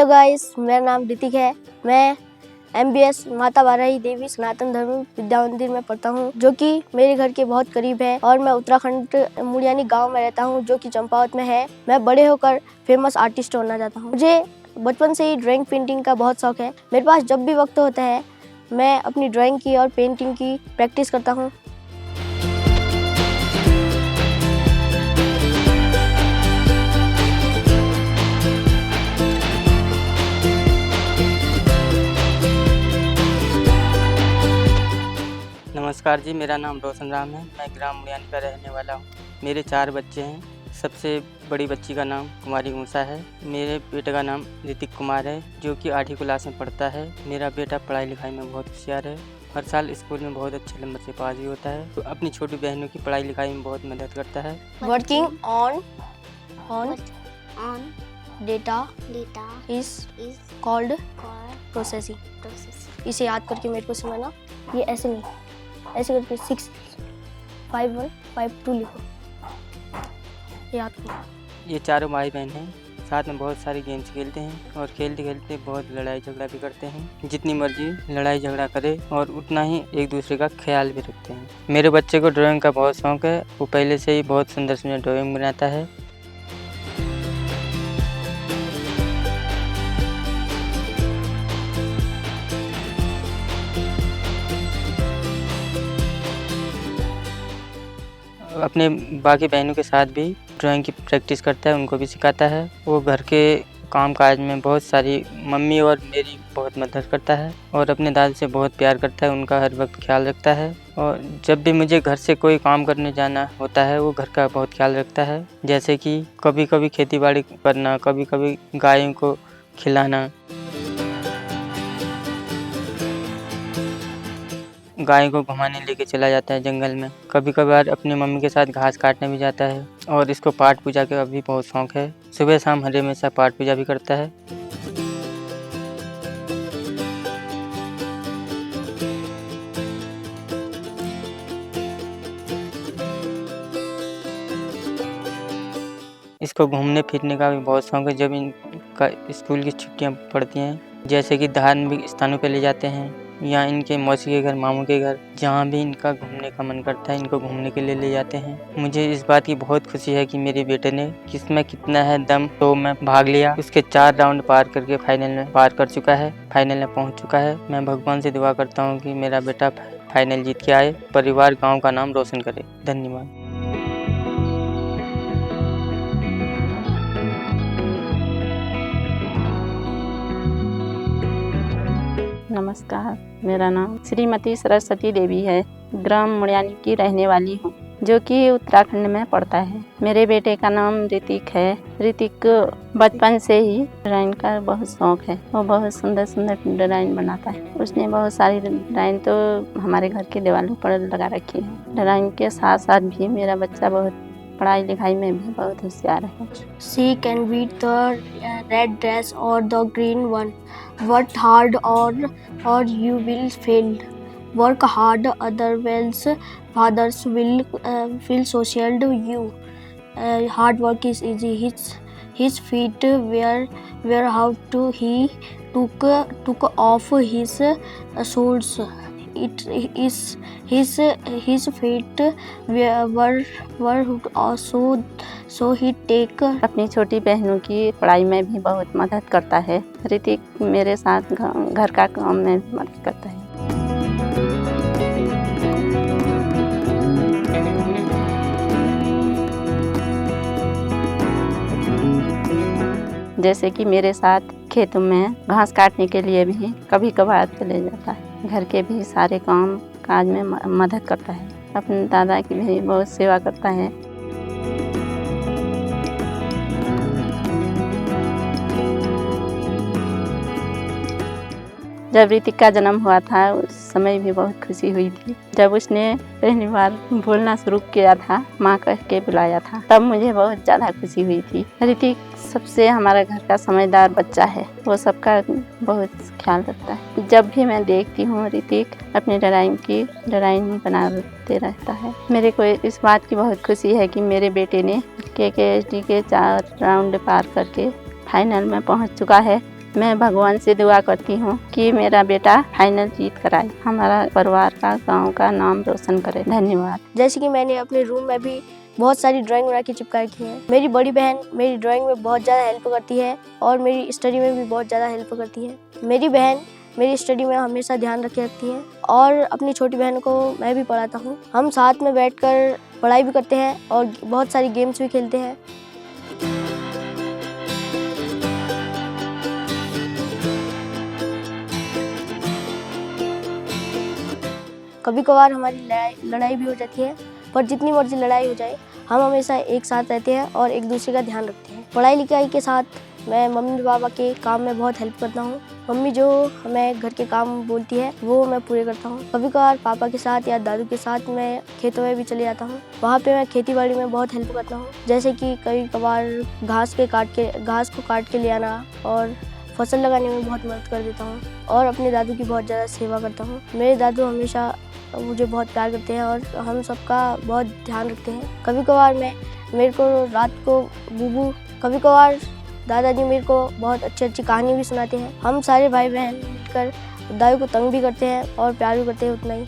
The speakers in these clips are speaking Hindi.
गाइस, मेरा नाम ऋतिक है। मैं MBS माता वाराही देवी सनातन धर्म विद्या मंदिर में पढ़ता हूँ, जो कि मेरे घर के बहुत करीब है और मैं उत्तराखंड मुड़ियानी गांव में रहता हूँ, जो कि चंपावत में है। मैं बड़े होकर फेमस आर्टिस्ट होना चाहता हूँ। मुझे बचपन से ही ड्राइंग पेंटिंग का बहुत शौक है। मेरे पास जब भी वक्त होता है मैं अपनी ड्राइंग की और पेंटिंग की प्रैक्टिस करता हूँ। नमस्कार जी, मेरा नाम रोशन राम है। मैं ग्राम मुड़ियानी का रहने वाला हूँ। मेरे 4 बच्चे हैं। सबसे बड़ी बच्ची का नाम कुमारी ऊषा है। मेरे बेटे का नाम ऋतिक कुमार है, जो कि 8वीं क्लास में पढ़ता है। मेरा बेटा पढ़ाई लिखाई में बहुत होशियार है। हर साल स्कूल में बहुत अच्छे नंबर से पास भी होता है। तो अपनी छोटी बहनों की पढ़ाई लिखाई में बहुत मदद करता है। Working on data is called processing. इसे याद करके मेरे को समझना। ये ऐसे नहीं, ऐसे करके 6 5 1 5 2 लिखो, याद करो। ये चारों भाई बहन हैं। साथ में बहुत सारे गेम्स खेलते हैं और खेलते खेलते बहुत लड़ाई झगड़ा भी करते हैं। जितनी मर्जी लड़ाई झगड़ा करे और उतना ही एक दूसरे का ख्याल भी रखते हैं। मेरे बच्चे को ड्राइंग का बहुत शौक है। वो पहले से ही बहुत सुंदर सुंदर ड्राइंग बनाता है। अपने बाकी बहनों के साथ भी ड्राइंग की प्रैक्टिस करता है, उनको भी सिखाता है। वो घर के काम काज में बहुत सारी मम्मी और मेरी बहुत मदद करता है और अपने दादा से बहुत प्यार करता है, उनका हर वक्त ख्याल रखता है। और जब भी मुझे घर से कोई काम करने जाना होता है, वो घर का बहुत ख्याल रखता है। जैसे कि कभी कभी खेती बाड़ी करना, कभी कभी गायों को खिलाना, गाय को घुमाने लेके चला जाता है जंगल में। कभी कभार अपनी मम्मी के साथ घास काटने भी जाता है। और इसको पाठ पूजा का भी बहुत शौक है। सुबह शाम हर हमेशा पाठ पूजा भी करता है। इसको घूमने फिरने का भी बहुत शौक है। जब इनका स्कूल की छुट्टियां पड़ती हैं, जैसे कि धार्मिक स्थानों पे ले जाते हैं या इनके मौसी के घर, मामू के घर, जहाँ भी इनका घूमने का मन करता है, इनको घूमने के लिए ले जाते हैं। मुझे इस बात की बहुत खुशी है कि मेरे बेटे ने किसमें कितना है दम, तो मैं भाग लिया। उसके 4 राउंड पार करके फाइनल में पार कर चुका है, फाइनल में पहुँच चुका है। मैं भगवान से दुआ करता हूँ कि मेरा बेटा फाइनल जीत के आए, परिवार गाँव का नाम रोशन करे। धन्यवाद। नमस्कार, मेरा नाम श्रीमती सरस्वती देवी है। ग्राम मुड़ियानी की रहने वाली हूँ, जो कि उत्तराखंड में पड़ता है। मेरे बेटे का नाम ऋतिक है। ऋतिक बचपन से ही ड्राइंग का बहुत शौक है। वो बहुत सुंदर सुंदर ड्राइंग बनाता है। उसने बहुत सारी ड्राइंग तो हमारे घर के दीवारों पर लगा रखी है। ड्राइंग के साथ साथ भी मेरा बच्चा बहुत पढ़ाई लिखाई में भी बहुत होशियार है। She can beat the red dress or the green one. Work hard or you will fail. Work hard, otherwise fathers will feel social to you. Hard work is easy. His feet were out to he took off his shoes. It is his feet were also so he take. अपनी छोटी बहनों की पढ़ाई में भी बहुत मदद करता है। ऋतिक मेरे साथ घर का काम में भी मदद करता है। जैसे कि मेरे साथ खेतों में घास काटने के लिए भी कभी कभार चले जाता है। घर के भी सारे काम काज में मदद करता है। अपने दादा की भी बहुत सेवा करता है। जब ऋतिक का जन्म हुआ था, उस समय भी बहुत खुशी हुई थी। जब उसने पहली बार बोलना शुरू किया था, माँ कह के बुलाया था, तब मुझे बहुत ज़्यादा खुशी हुई थी। ऋतिक सबसे हमारा घर का समझदार बच्चा है। वो सबका बहुत ख्याल रखता है। जब भी मैं देखती हूँ, ऋतिक अपनी ड्राइंग बनाते रहता है। मेरे को इस बात की बहुत खुशी है कि मेरे बेटे ने KKSD के 4 राउंड पार करके फाइनल में पहुँच चुका है मैं भगवान से दुआ करती हूँ कि मेरा बेटा फाइनल जीत कराए, हमारा परिवार का, गांव का नाम रोशन करे। धन्यवाद। जैसे कि मैंने अपने रूम में भी बहुत सारी ड्राइंग बना के चिपका रखी है। मेरी बड़ी बहन मेरी ड्राइंग में बहुत ज़्यादा हेल्प करती है और मेरी स्टडी में भी बहुत ज़्यादा हेल्प करती है। मेरी बहन मेरी स्टडी में हमेशा ध्यान रखे रखती है और अपनी छोटी बहन को मैं भी पढ़ाता हूँ। हम साथ में बैठकर पढ़ाई भी करते हैं और बहुत सारी गेम्स भी खेलते हैं। कभी कभार हमारी लड़ाई भी हो जाती है, पर जितनी मर्जी लड़ाई हो जाए हम हमेशा एक साथ रहते हैं और एक दूसरे का ध्यान रखते हैं। पढ़ाई लिखाई के साथ मैं मम्मी पापा के काम में बहुत हेल्प करता हूँ। मम्मी जो हमें घर के काम बोलती है वो मैं पूरे करता हूँ। कभी कभार पापा के साथ या दादू के साथ मैं खेतों में भी चले जाता हूँ। वहाँ पे मैं खेती बाड़ी में बहुत हेल्प करता हूँ, जैसे कि कभी कभार घास को काट के ले आना और फसल लगाने में बहुत मदद कर देता हूँ और अपने दादू की बहुत ज़्यादा सेवा करता हूँ। मेरे दादू हमेशा मुझे बहुत प्यार करते हैं और हम सबका बहुत ध्यान रखते हैं। कभी कभार मेरे को रात को कभी कभार दादाजी मेरे को बहुत अच्छी कहानी भी सुनाते हैं। हम सारे भाई बहन मिलकर दादू को तंग भी करते हैं और प्यार भी करते हैं उतना ही।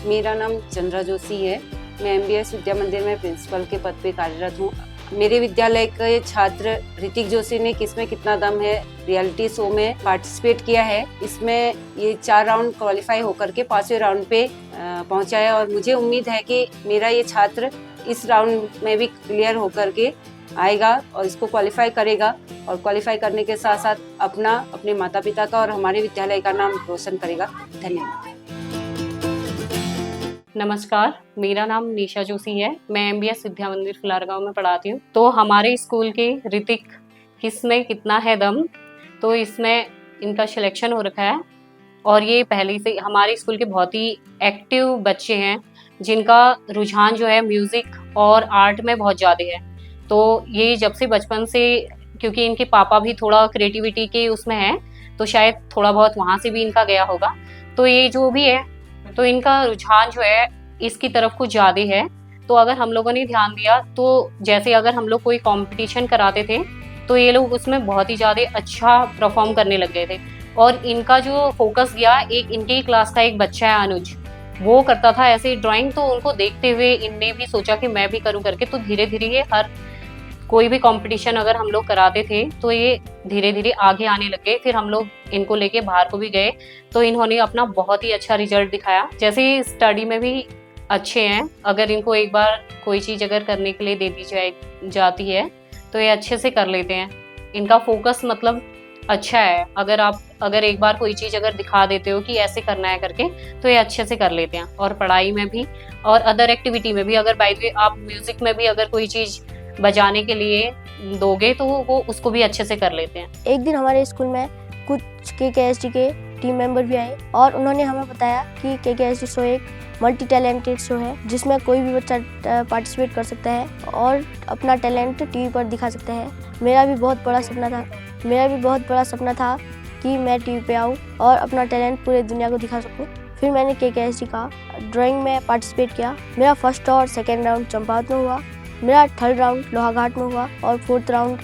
मेरा नाम चंद्रा जोशी है। मैं MBS विद्या मंदिर में प्रिंसिपल के पद पे कार्यरत हूँ। मेरे विद्यालय के छात्र ऋतिक जोशी ने किसमें कितना दम है रियलिटी शो में पार्टिसिपेट किया है। इसमें ये 4 राउंड क्वालिफाई होकर के 5वें राउंड पे पहुंचा है और मुझे उम्मीद है कि मेरा ये छात्र इस राउंड में भी क्लियर होकर के आएगा और इसको क्वालिफाई करेगा और क्वालिफाई करने के साथ साथ अपने माता पिता का और हमारे विद्यालय का नाम रोशन करेगा। धन्यवाद। नमस्कार, मेरा नाम निशा जोशी है। मैं MBS विद्या मंदिर फुलारगांव में पढ़ाती हूँ। तो हमारे स्कूल के ऋतिक किसमें कितना है दम, तो इसमें इनका सिलेक्शन हो रखा है और ये पहले से हमारे स्कूल के बहुत ही एक्टिव बच्चे हैं जिनका रुझान जो है म्यूज़िक और आर्ट में बहुत ज़्यादा है। तो ये जब से बचपन से, क्योंकि इनके पापा भी थोड़ा क्रिएटिविटी के उसमें हैं तो शायद थोड़ा बहुत वहाँ से भी इनका गया होगा। तो ये जो भी है तो इनका रुझान जो है इसकी तरफ कुछ ज़्यादा है। तो अगर हम लोगों ने ध्यान दिया तो जैसे अगर हम लोग कोई कंपटीशन कराते थे तो ये लोग उसमें बहुत ही ज़्यादा अच्छा परफॉर्म करने लग गए थे। और इनका जो फोकस गया, एक इनके ही क्लास का एक बच्चा है अनुज, वो करता था ऐसे ड्राइंग, तो उनको देखते हुए इनने भी सोचा कि मैं भी करूं करके। तो धीरे धीरे ये हर कोई भी कंपटीशन अगर हम लोग कराते थे तो ये धीरे धीरे आगे आने लग गए। फिर हम लोग इनको लेके बाहर को भी गए तो इन्होंने अपना बहुत ही अच्छा रिजल्ट दिखाया। जैसे स्टडी में भी अच्छे हैं, अगर इनको एक बार कोई चीज़ अगर करने के लिए दे दी जाती है तो ये अच्छे से कर लेते हैं। इनका फोकस मतलब अच्छा है। अगर एक बार कोई चीज़ अगर दिखा देते हो कि ऐसे करना है करके तो ये अच्छे से कर लेते हैं। और पढ़ाई में भी और अदर एक्टिविटी में भी, अगर बाय द वे आप म्यूज़िक में भी अगर कोई चीज़ बजाने के लिए दोगे तो वो उसको भी अच्छे से कर लेते हैं। एक दिन हमारे स्कूल में कुछ KKSD के टीम मेंबर भी आए और उन्होंने हमें बताया कि KKSD शो एक मल्टी टैलेंटेड शो है जिसमें कोई भी बच्चा पार्टिसिपेट कर सकता है और अपना टैलेंट टीवी पर दिखा सकता है। मेरा भी बहुत बड़ा सपना था कि मैं टीवी पे आऊँ और अपना टैलेंट पूरे दुनिया को दिखा सकूँ। फिर मैंने KKSD का ड्राइंग में पार्टिसिपेट किया। मेरा फर्स्ट और सेकेंड राउंड चंपावत में हुआ, मेरा थर्ड राउंड लोहाघाट में हुआ और फोर्थ राउंड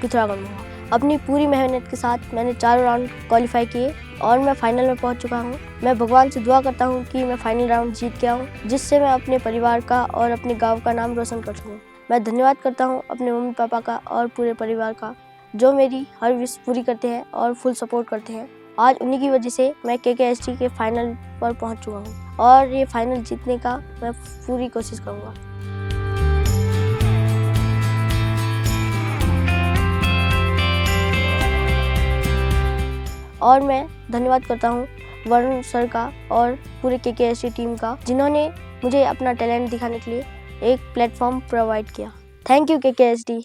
पिथौरागढ़ में हुआ। अपनी पूरी मेहनत के साथ मैंने 4 राउंड क्वालिफाई किए और मैं फाइनल में पहुंच चुका हूं। मैं भगवान से दुआ करता हूं कि मैं फाइनल राउंड जीत के आऊं, जिससे मैं अपने परिवार का और अपने गांव का नाम रोशन कर सकूं। मैं धन्यवाद करता हूं अपने मम्मी पापा का और पूरे परिवार का, जो मेरी हर विश पूरी करते हैं और फुल सपोर्ट करते हैं। आज उन्हीं की वजह से मैं KKST के फाइनल पर पहुंच चुका हूं और ये फाइनल जीतने का मैं पूरी कोशिश करूंगा। और मैं धन्यवाद करता हूँ वरुण सर का और पूरे KKST टीम का, जिन्होंने मुझे अपना टैलेंट दिखाने के लिए एक प्लेटफॉर्म प्रोवाइड किया। Thank you KKST।